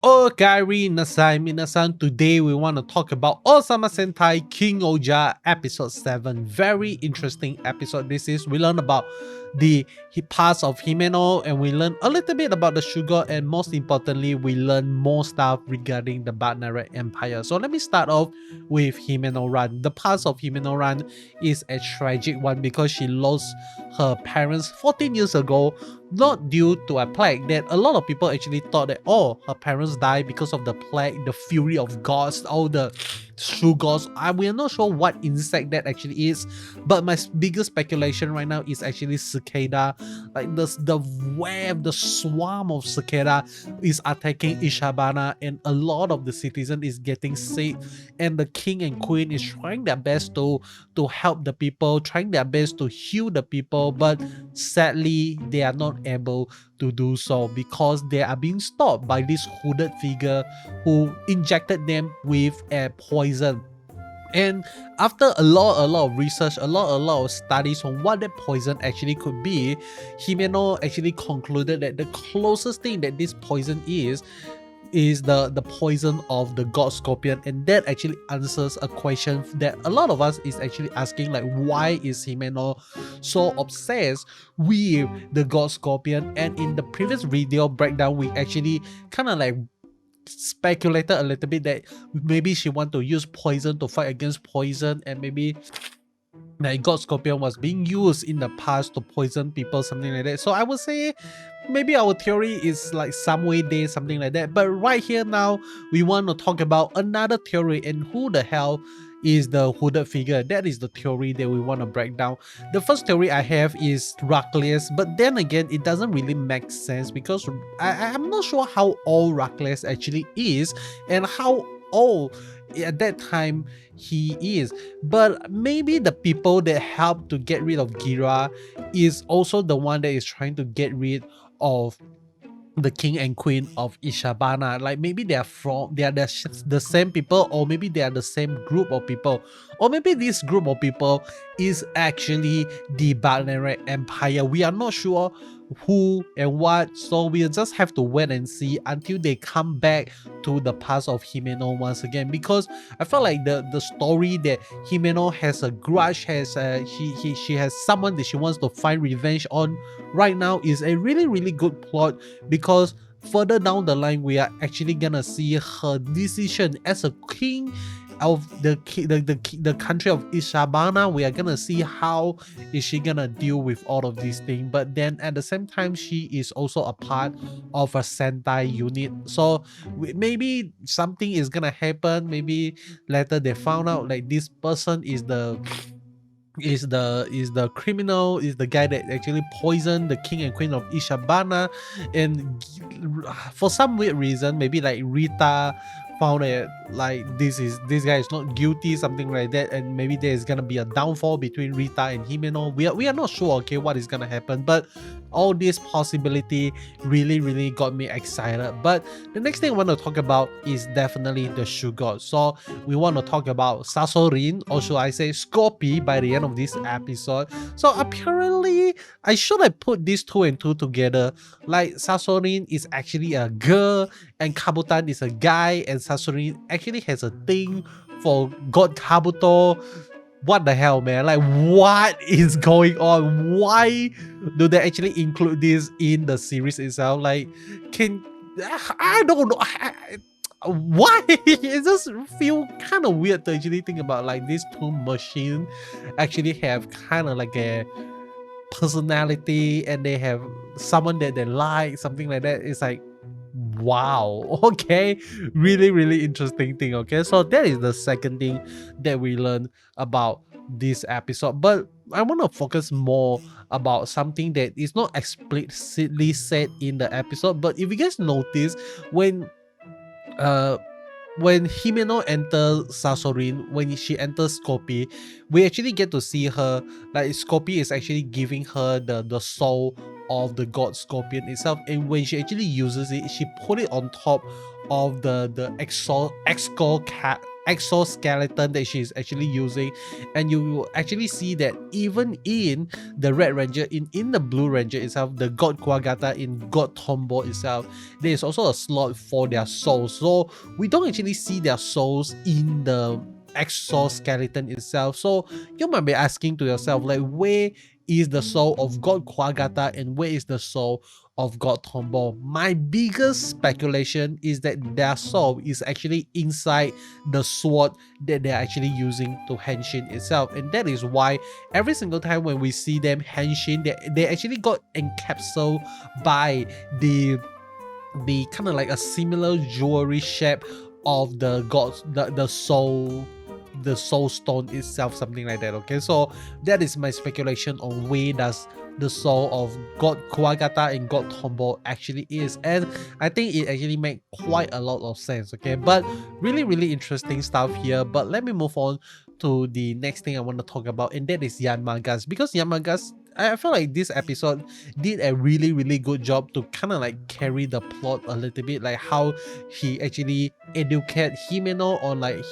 Minasan. Today we want to talk about Ohsama Sentai King-Ohger episode 7. Very interesting episode this is. We learn about the past of Himeno, and we learn a little bit about the sugar, and most importantly we learn more stuff regarding the Bugnarak Empire. So let me start off with Himeno Run. The past of Himeno Run is a tragic one because she lost her parents 14 years ago, not due to a plague that a lot of people actually thought that, oh, her parents died because of the plague, the fury of gods, all the sugars. We are not sure what insect that actually is, but my biggest speculation right now is actually cicada. Like the web, the swarm of cicada is attacking Ishabana, and a lot of the citizen is getting sick, and the king and queen is trying their best to help the people, trying their best to heal the people, but sadly they are not able to do so because they are being stopped by this hooded figure who injected them with a poison. And after a lot of research, a lot of studies on what that poison actually could be, Himeno actually concluded that the closest thing that this poison is the poison of the god scorpion. And that actually answers a question that a lot of us is actually asking, like, why is Himeno so obsessed with the god scorpion? And in the previous video breakdown, we actually kind of like speculated a little bit that maybe she want to use poison to fight against poison, and maybe like god scorpion was being used in the past to poison people, something like that. So I would say maybe our theory is like some way there, something like that. But right here now we want to talk about another theory, and who the hell is the hooded figure. That is the theory that we want to break down. The first theory I have is Rakles, but then again it doesn't really make sense because I'm not sure how old Rakles actually is and how old at that time he is. But maybe the people that helped to get rid of Gira is also the one that is trying to get rid of the king and queen of Ishabana. Like maybe they are the same people, or maybe they are the same group of people, or maybe this group of people is actually the Bugnarak Empire. We are not sure who and what, so we'll just have to wait and see until they come back to the past of Himeno once again, because I felt like the story that Himeno has a grudge, has she has someone that she wants to find revenge on right now is a really good plot, because further down the line we are actually gonna see her decision as a king of the country of Ishabana. We are gonna see how is she gonna deal with all of these things, but then at the same time she is also a part of a Sentai unit. So maybe something is gonna happen. Maybe later they found out like this person is the criminal, is the guy that actually poisoned the king and queen of Ishabana, and for some weird reason maybe like Rita found it like this guy is not guilty, something like that, and maybe there's gonna be a downfall between Rita and Himeno. We are not sure, okay, what is gonna happen, but all this possibility really got me excited. But the next thing I want to talk about is definitely the sugar. So we want to talk about Sasorin, or should I say Scorpi, by the end of this episode. So apparently I should have put these two and two together. Like Sasorin is actually a girl and Kabutan is a guy, and Sasorin actually has a thing for God Kabuto. What the hell, man? Like, what is going on? Why do they actually include this in the series itself? Like, I don't know. Why? It just feel kind of weird to actually think about like these two machines actually have kind of like a personality, and they have someone that they like, something like that. It's like, wow, okay, really interesting thing. Okay, so that is the second thing that we learned about this episode, but I want to focus more about something that is not explicitly said in the episode. But if you guys notice, when Himeno enters Sasorin, when she enters Scorpi, we actually get to see her, like Scorpi is actually giving her the soul of the god Scorpion itself, and when she actually uses it, she put it on top of the exoskeleton that she's actually using, and you will actually see that even in the Red Ranger, in the Blue Ranger itself, the God Kuwagata in God Tombo itself, there is also a slot for their souls. So we don't actually see their souls in the exoskeleton itself. So you might be asking to yourself, like, where is the soul of God Kuwagata and where is the soul of God Tombo? My biggest speculation is that their soul is actually inside the sword that they're actually using to henshin itself, and that is why every single time when we see them henshin, they actually got encapsulated by the kind of like a similar jewelry shape of the gods, the soul stone itself, something like that. Okay, so that is my speculation on where does the soul of God Kuwagata and God Tombo actually is, and I think it actually makes quite a lot of sense. Okay, but really interesting stuff here. But let me move on to the next thing I want to talk about, and that is Yanmagas, because Yanmagas, I feel like this episode did a really good job to kind of like carry the plot a little bit, like how he actually educate Himeno on, like,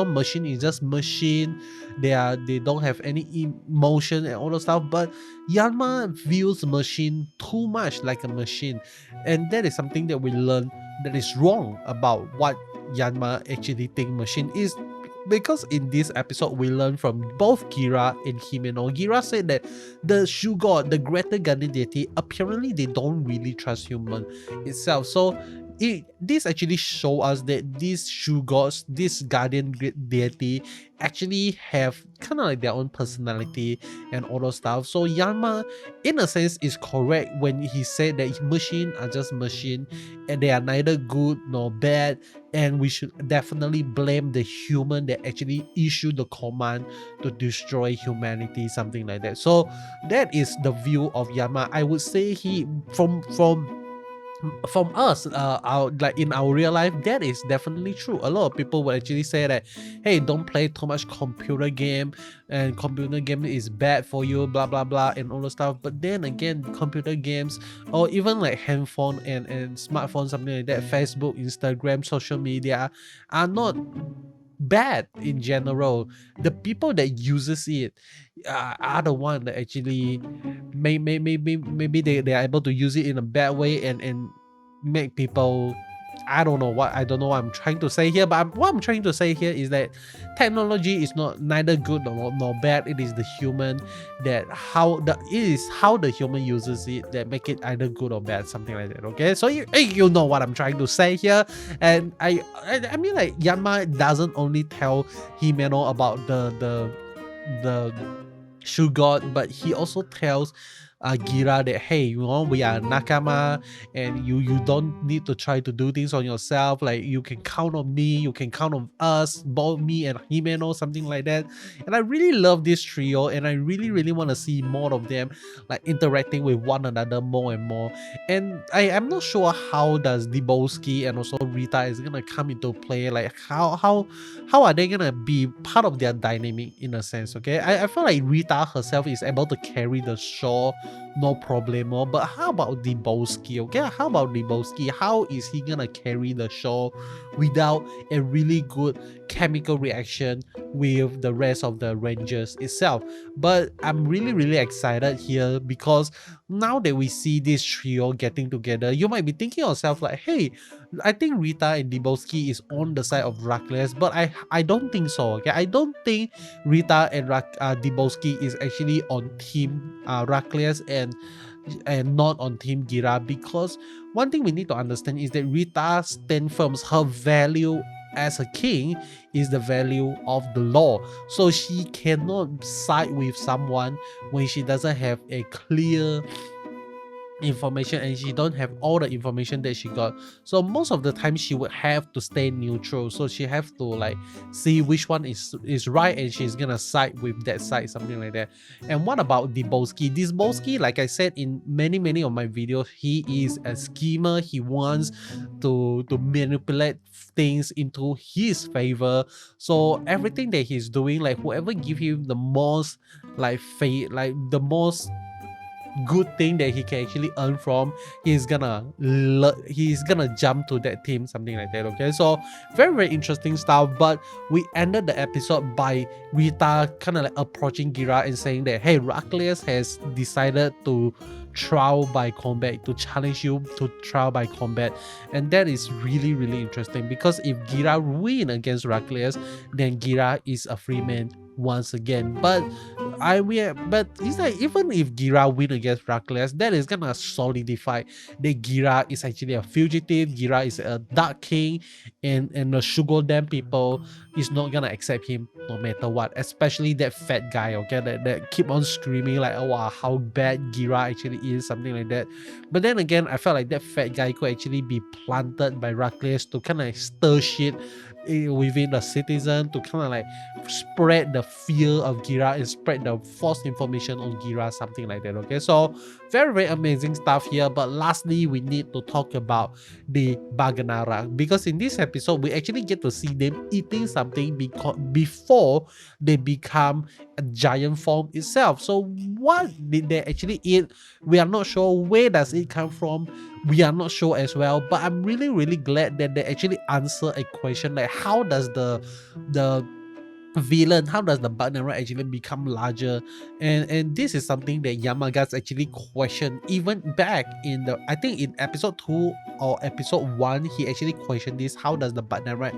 machine is just machine, they don't have any emotion and all the stuff, but Yanma views machine too much like a machine, and that is something that we learn that is wrong about what Yanma actually think machine is. Because in this episode we learn from both Gira and Himeno. Gira said that the Shoe God, the greater guardian deity, apparently they don't really trust human itself. So this actually show us that these Shoe Gods, this guardian deity, actually have kind of like their own personality and all those stuff. So Yanma, in a sense, is correct when he said that machine are just machine and they are neither good nor bad, and we should definitely blame the human that actually issued the command to destroy humanity, something like that. So that is the view of Yanma. I would say he from us, our, like in our real life, that is definitely true. A lot of people will actually say that, hey, don't play too much computer game, and computer game is bad for you, blah blah blah, and all the stuff. But then again, computer games, or even like handphone and smartphone, something like that, Facebook, Instagram, social media, are not bad in general. The people that uses it are the one that actually maybe they are able to use it in a bad way and make people, I don't know what I'm trying to say here, but what I'm trying to say here is that technology is not neither good nor bad. It is the human that it is how the human uses it that make it either good or bad, something like that. Okay, so you know what I'm trying to say here. And I mean, like, Yanma doesn't only tell Himeno about the Shoe God, but he also tells Gira that, hey, we are nakama, and you don't need to try to do things on yourself. Like, you can count on me, you can count on us, both me and Himeno, something like that. And I really love this trio, and I really want to see more of them like interacting with one another more and more. And I am not sure how does Dibowski and also Rita is gonna come into play. Like, how are they gonna be part of their dynamic in a sense. Okay, I feel like Rita herself is able to carry the show no problemo, but how about Dibowski? Okay, how about Dibowski? How is he gonna carry the show without a really good chemical reaction with the rest of the Rangers itself? But I'm really excited here, because now that we see this trio getting together, you might be thinking yourself like, hey, I think Rita and Dibowski is on the side of Rakles, but I don't think so. Okay, I don't think Rita and Dibowski is actually on team Rakles and not on team Gira, because one thing we need to understand is that Rita stands firm. Her value as a king is the value of the law, so she cannot side with someone when she doesn't have a clear information and she don't have all the information that she got. So most of the time she would have to stay neutral, so she have to like see which one is right, and she's gonna side with that side, something like that. And what about Dibowski, like I said in many of my videos, he is a schemer. He wants to manipulate things into his favor. So everything that he's doing, like whoever give him the most like the most good thing that he can actually earn from, he's gonna jump to that team, something like that. Okay, so very interesting stuff. But we ended the episode by Rita kind of like approaching Gira and saying that, hey, Heraclius has decided to trial by combat, to challenge you to trial by combat. And that is really interesting, because if Gira win against Heraclius, then Gira is a free man once again. But it's like, even if Gira win against Heraclius, that is gonna solidify that Gira is actually a fugitive. Gira is a dark king, and the sugar dam people is not gonna accept him no matter what, especially that fat guy, okay, that keep on screaming like, oh wow, how bad Gira actually is, something like that. But then again, I felt like that fat guy could actually be planted by Heraclius to kind of like stir shit within the citizen, to kind of like spread the fear of Gira and spread the false information on Gira, something like that. Okay, so very amazing stuff here. But lastly, we need to talk about the Bugnarak, because in this episode we actually get to see them eating something before they become a giant form itself. So what did they actually eat? We are not sure. Where does it come from? We are not sure as well. But I'm really glad that they actually answer a question like, how does the villain, how does the Bugnarak actually become larger? And this is something that Yamagata actually questioned even back in the, I think in episode 2 or episode 1, he actually questioned this, how does the Bugnarak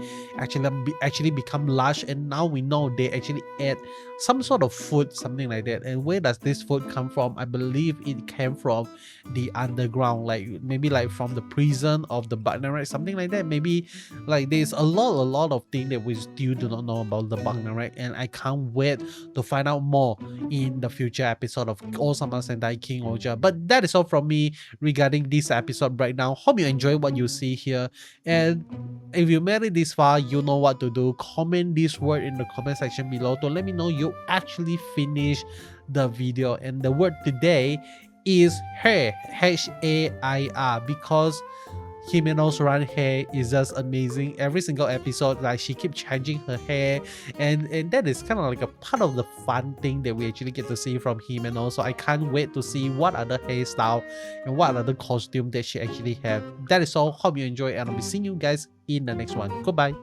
actually become large? And now we know they actually add some sort of food, something like that. And where does this food come from? I believe it came from the underground, like maybe like from the prison of the Bugnarak, something like that. Maybe like there's a lot of things that we still do not know about the Bugnarak, and I can't wait to find out more in the future episode of Ohsama Sentai King-Ohger. But that is all from me regarding this episode right now. Hope you enjoy what you see here, and if you made it this far, you know what to do. Comment this word in the comment section below to let me know you actually finished the video. And the word today is hair, Hair, because Himeno's run hair is just amazing. Every single episode, like, she keeps changing her hair, and that is kind of like a part of the fun thing that we actually get to see from Himeno. So I can't wait to see what other hairstyle and what other costume that she actually have. That is all. Hope you enjoy, and I'll be seeing you guys in the next one. Goodbye.